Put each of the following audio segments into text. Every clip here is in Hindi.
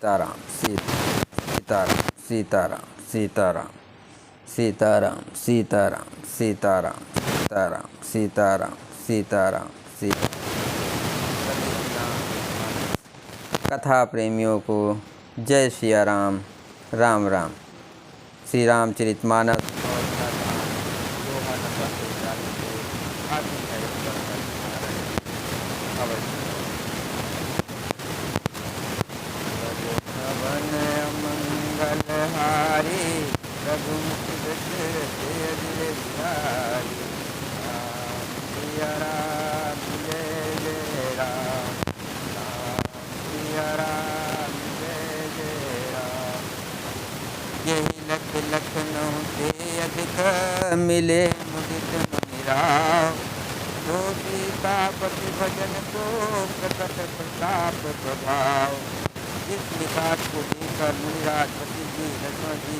सीताराम सीताराम सीताराम सीताराम सीताराम सीताराम सीताराम सीताराम सीताराम सीताराम। कथा प्रेमियों को जय सिया राम। राम राम। श्री रामचरितमानस मंगलहारी रघुमुख दशरथ अजिर बिहारी। राम सिया राम जय जय राम। राम सिया राम जय जय राम। यही लख लखनऊ से अधिक मिले मुदित मुनि राव। जो सीतापति भजन को प्रकट प्रताप प्रभाव। इस विकास को देखकर मुनिराज पति जी लक्ष्मण जी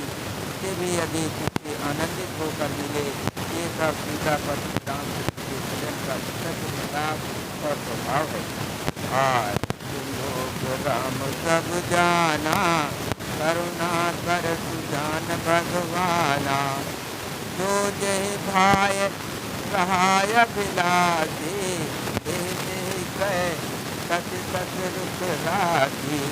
से भी अधिक से आनंदित होकर मिले। ये सब सीतापति रामचंद्र के भजन का सत्य प्रताप और प्रभाव है। आज लोग राम सब जाना करुणा कर सुजान भगवाना। जो जय भाई सहाय बिलासी गए सत सत रुख राखी।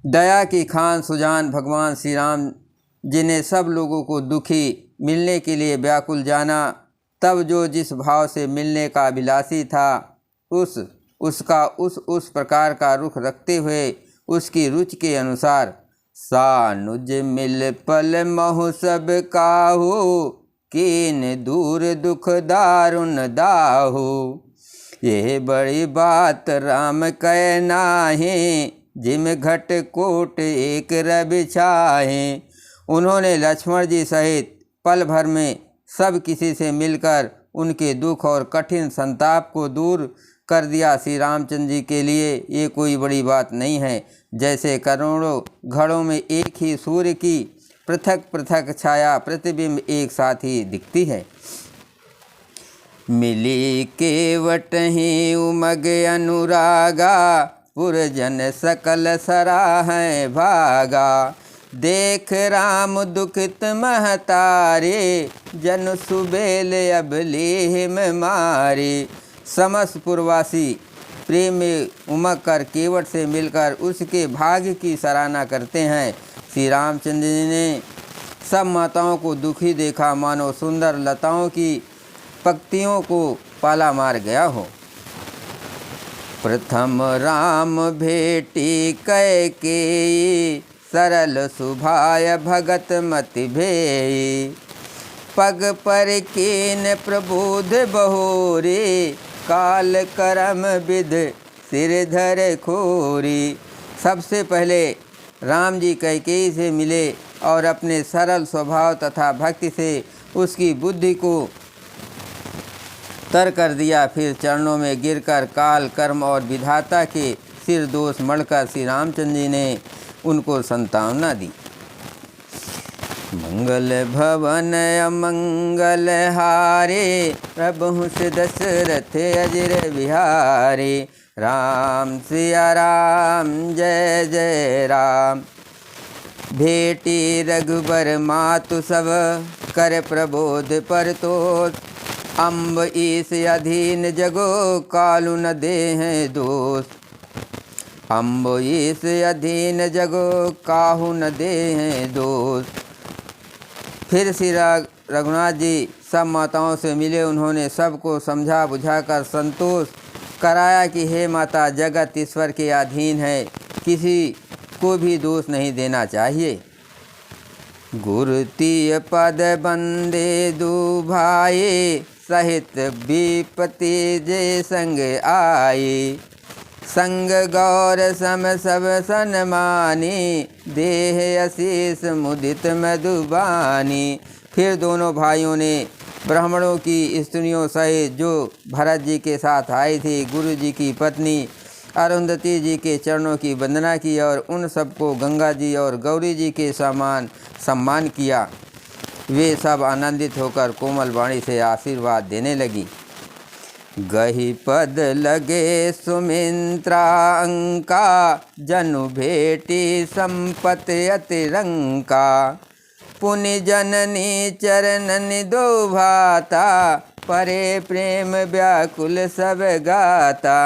दया की खान सुजान भगवान श्री राम जी ने सब लोगों को दुखी मिलने के लिए व्याकुल जाना। तब जो जिस भाव से मिलने का अभिलाषी था उसका उस प्रकार का रुख रखते हुए उसकी रुचि के अनुसार सानुज मिल पल महु सब काहू। कीन दूर दुख दारुण दाहू। ये बड़ी बात राम कह नाहे। जिम घट कोट एक रवि छाहे। उन्होंने लक्ष्मण जी सहित पल भर में सब किसी से मिलकर उनके दुख और कठिन संताप को दूर कर दिया। श्री रामचंद्र जी के लिए ये कोई बड़ी बात नहीं है। जैसे करोड़ों घड़ों में एक ही सूर्य की पृथक पृथक छाया प्रतिबिंब एक साथ ही दिखती है। मिली केवट ही उमग अनुरागा। पुरजन सकल सराहें भागा। देख राम दुखित महतारे। जन सुबेल अब लेहिम मारे। समस्त पुरवासी प्रेम में उमग कर केवट से मिलकर उसके भाग्य की सराहना करते हैं। श्री रामचंद्र जी ने सब माताओं को दुखी देखा मानो सुंदर लताओं की पंक्तियों को पाला मार गया हो। प्रथम राम भेटी कैकेयी। सरल सुभाय भगत मति भेई। पग पर कीन प्रबोध बहोरी। काल करम विध सिर धर खोरी। सबसे पहले राम जी कैकेयी से मिले और अपने सरल स्वभाव तथा भक्ति से उसकी बुद्धि को तर कर दिया। फिर चरणों में गिरकर काल कर्म और विधाता के सिर दोष मढ़कर श्री रामचंद्र जी ने उनको संतावना दी। मंगल भवन अमंगल हारे। प्रभु से दशरथ अजिर बिहारी। राम सिया राम जय जय राम। भेटी रघुबर मातु सब कर प्रबोध पर तो। अम्ब ईस अधीन जगो कालु न देह दोष। अम्ब ईस अधीन जगो काहू न देह दोष। फिर श्री रघुनाथ जी सब माताओं से मिले। उन्होंने सबको समझा बुझाकर संतोष कराया कि हे माता जगत ईश्वर के अधीन है। किसी को भी दोष नहीं देना चाहिए। गुरुतीय पद बंदे दो भाई। सहित विपति जे संग आए। संग गौर सम सब सन्मानी। देह अशीष मुदित मधुबानी। फिर दोनों भाइयों ने ब्राह्मणों की स्त्रियों सहित जो भरत जी के साथ आई थी गुरु जी की पत्नी अरुंधति जी के चरणों की वंदना की और उन सबको गंगा जी और गौरी जी के समान सम्मान किया। वे सब आनंदित होकर कोमल वाणी से आशीर्वाद देने लगी। गही पद लगे सुमित्रा अंका, जनु भेटी संपत्ति अतिरंका। पुनि जननी चरणन दो भाता, परे प्रेम व्याकुल सब गाता।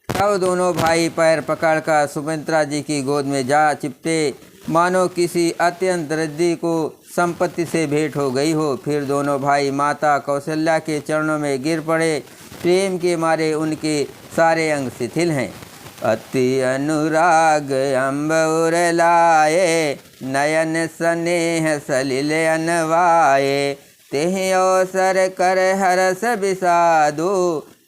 तब दोनों भाई पैर पकड़कर सुमित्रा जी की गोद में जा चिपटे, मानो किसी अत्यंत रद्दी को संपत्ति से भेंट हो गई हो। फिर दोनों भाई माता कौशल्या के चरणों में गिर पड़े। प्रेम के मारे उनके सारे अंग शिथिल हैं। अति अनुराग अम्बर लाए, नयन स्नेह सलिल अनवाए। तेह अवसर कर हरस विषादु,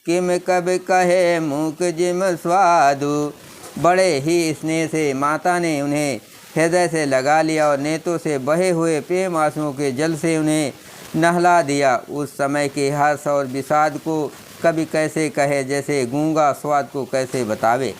किम कब कहे मूक जिम स्वादु। बड़े ही स्नेह से माता ने उन्हें हृदय से लगा लिया और नेत्रों से बहे हुए प्रेम आंसुओं के जल से उन्हें नहला दिया। उस समय के हर्ष और विषाद को कभी कैसे कहे, जैसे गूंगा स्वाद को कैसे बतावे।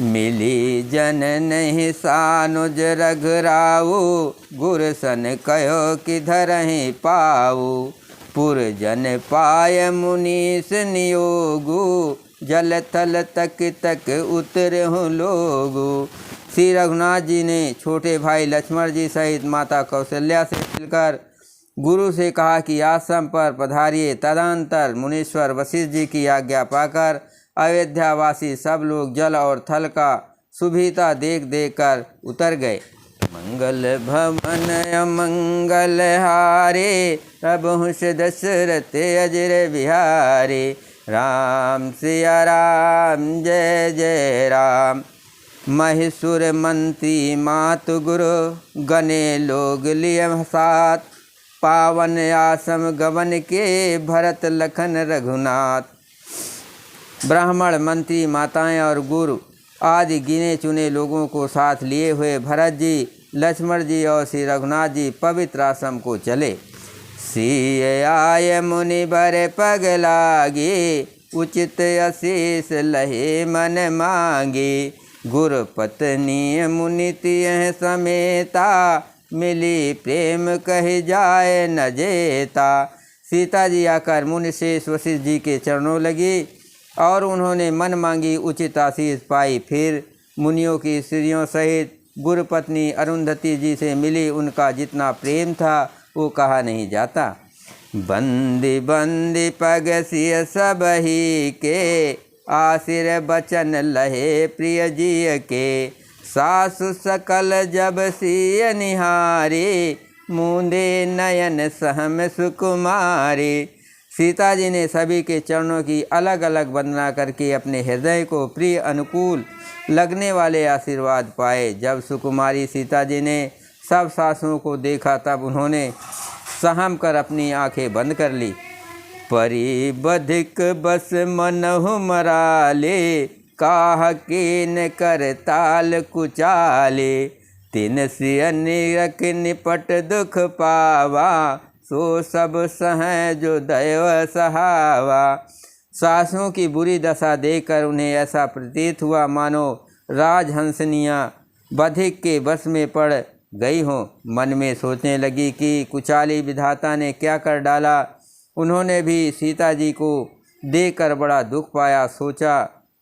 मिली जन नहीं सानुज रघुराऊ, गुरसन कहो किधर ही पाऊ। पुरजन पाय मुनीस नियोगु, जल थल तक तक उतर हूँ लोगु। श्री रघुनाथ जी ने छोटे भाई लक्ष्मण जी सहित माता कौशल्या से मिलकर गुरु से कहा कि आश्रम पर पधारिए। तदनंतर मुनीश्वर वशिष्ठ जी की आज्ञा पाकर अयोध्यावासी सब लोग जल और थल का सुभिता देख देख कर उतर गए। मंगल भवन अमंगल हारे, प्रभुष दशरथ अजर बिहारे। राम सिया राम जय जय राम। महिषुर मंत्री मातु गुरु, गने लोग लिय साथ। पावन आसम गवन के, भरत लखन रघुनाथ। ब्राह्मण मंत्री माताएं और गुरु आदि गिने चुने लोगों को साथ लिए हुए भरत जी, लक्ष्मण जी और श्री रघुनाथ जी पवित्र आश्रम को चले। सिय आय मुनि बर पग लागे, उचित आशीष लहे मन मांगे। गुरु पत्नी मुनि तिय समेता, मिली प्रेम कह जाए न जेता। सीता जी आकर मुनि शेष वशिष्ठ जी के चरणों लगी और उन्होंने मन मांगी उचित आशीष पाई। फिर मुनियों की स्त्रियों सहित गुरुपत्नी अरुंधति जी से मिली। उनका जितना प्रेम था वो कहा नहीं जाता। बंदी बंदी पग सिय सब ही के, आशिर बचन लहे प्रिय जी के। सासु सकल जब सिय निहारे, मूंदे नयन सहम सुकुमारे। सीता जी ने सभी के चरणों की अलग अलग वंदना करके अपने हृदय को प्रिय अनुकूल लगने वाले आशीर्वाद पाए। जब सुकुमारी सीता जी ने सब सासुओं को देखा तब उन्होंने सहम कर अपनी आंखें बंद कर ली। परिबधिक बस मनहु मराले, काह कीन कर ताल कुचाले। तिन सिय निरख निपट दुख पावा, सो सब सह जो दैव सहावा। सासुओं की बुरी दशा देखकर उन्हें ऐसा प्रतीत हुआ मानो राजहंसनियाँ बधिक के बस में पड़ गई हों। मन में सोचने लगी कि कुचाली विधाता ने क्या कर डाला। उन्होंने भी सीता जी को देखकर बड़ा दुख पाया। सोचा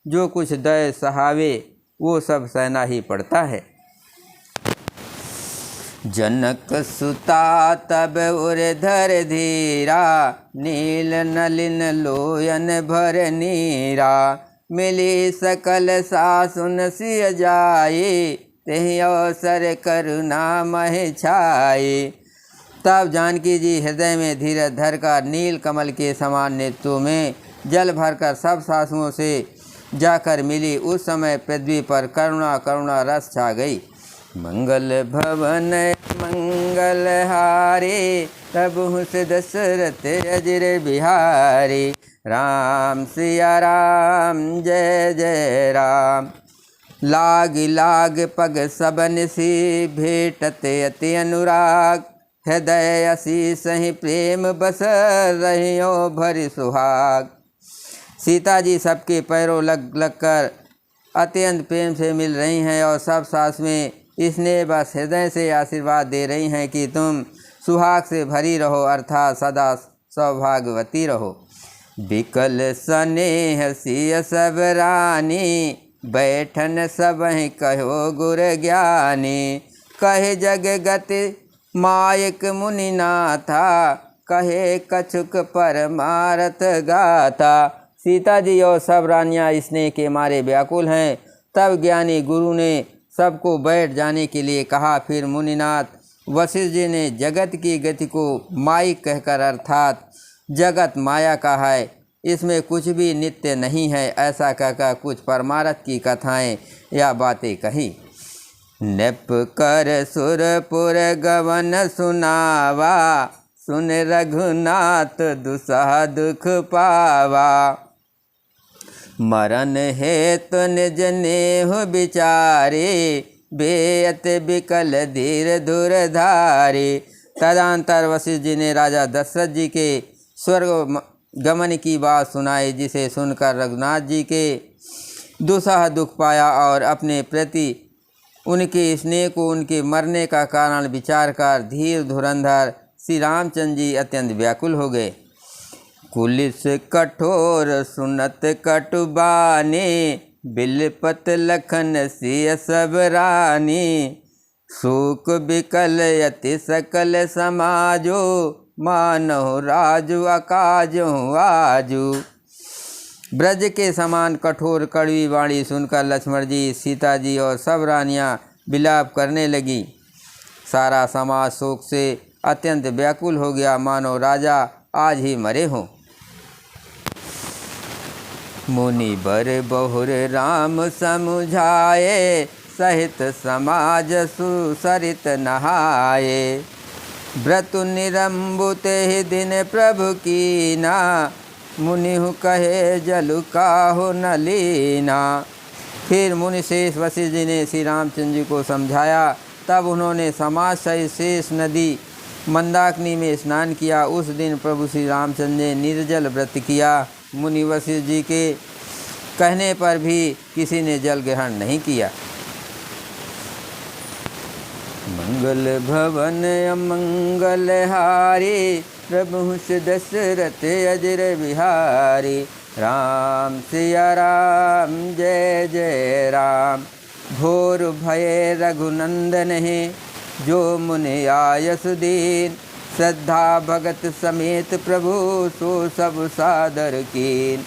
जो कुछ दय सहावे वो सब सहना ही पड़ता है। जनक सुता तब उर्धर धीरा, नील नलिन लोयन भर नीरा। मिली सकल सासुन सिय जाए, तेहि अवसर करुणा मह छाए। तब जानकी जी हृदय में धीरज धर कर नील कमल के समान नेत्रों में जल भरकर सब सासुओं से जाकर मिली। उस समय पृथ्वी पर करुणा करुणा रस छा गई। मंगल भवन मंगल हारे, प्रभु दशरथ अजर बिहारी। राम सिया राम जय जय राम। लाग लाग पग सबन सी, भेटते अति अनुराग। हृदय असी सही प्रेम बस, रहियो भरि सुहाग। सीता जी सबके पैरों लग लग कर अत्यंत प्रेम से मिल रही हैं और सब सास में स्नेह बस हृदय से आशीर्वाद दे रही हैं कि तुम सुहाग से भरी रहो, अर्थात सदा सौभाग्यवती रहो। बिकल स्नेह सिय सब रानी, बैठन सबहि कहो गुर ज्ञानी। कहे जग गति मायक मुनि नाथा, कहे कछुक परमारथ गाथा। सीता जी और सब रानियाँ स्नेह के मारे व्याकुल हैं। तब ज्ञानी गुरु ने सबको बैठ जाने के लिए कहा। फिर मुनिनाथ वशिष्ठ जी ने जगत की गति को माइक कहकर, अर्थात जगत माया का है, इसमें कुछ भी नित्य नहीं है, ऐसा कहकर कुछ परमार्थ की कथाएं या बातें कही। नृप कर सुरपुर गवन सुनावा, सुन रघुनाथ दुसह दुख पावा। मरण हेतु निज नेहु विचारे, बेअत बिकल धीर दुर्धारे। तदंतर वशिष्ठ जी ने राजा दशरथ जी के स्वर्ग गमन की बात सुनाई, जिसे सुनकर रघुनाथ जी के दुसह दुख पाया और अपने प्रति उनके स्नेह को उनके मरने का कारण विचार कर धीर धुरंधर श्री रामचंद्र जी अत्यंत व्याकुल हो गए। कुलिस कठोर सुनत कटुबानी, बिलपत लखन सिय सब रानी। शोक बिकल यति सकल समाजो, मानव राजु अकाजो आजू। ब्रज के समान कठोर कड़वी वाणी सुनकर लक्ष्मण जी, सीता जी और सब रानियां विलाप करने लगी। सारा समाज शोक से अत्यंत व्याकुल हो गया, मानो राजा आज ही मरे हों। मुनि बर बहुर राम समुझाए, सहित समाज सुसरित नहाए। व्रतु निरंबुत ही दिन प्रभु कीना, मुनिहु कहे जलु काहु न लीना। फिर मुनि शेष वशिष्ठ जी ने श्री रामचंद्र जी को समझाया। तब उन्होंने समाज सहित शेष नदी मंदाकिनी में स्नान किया। उस दिन प्रभु श्री रामचंद्र ने निर्जल व्रत किया। मुनि वशिष्ठ जी के कहने पर भी किसी ने जल ग्रहण नहीं किया। मंगल भवन अमंगल हारी, प्रभु से दशरथ अजर बिहारी। राम सिया राम जय जय राम, घोर भय रघुनंदन है। जो मुनि आयस दीन, श्रद्धा भगत समेत प्रभु सो सब सादर कीन।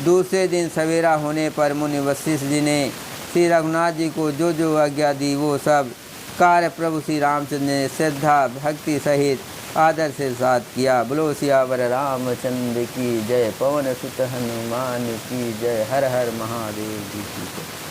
दूसरे दिन सवेरा होने पर मुनि वशिष्ठ जी ने श्री रघुनाथ जी को जो जो आज्ञा दी वो सब कार्य प्रभु श्री रामचंद्र ने श्रद्धा भक्ति सहित आदर से साथ किया। बोलो सियावर रामचंद्र की जय, पवन सुत हनुमान की जय। हर हर महादेव जी की जय।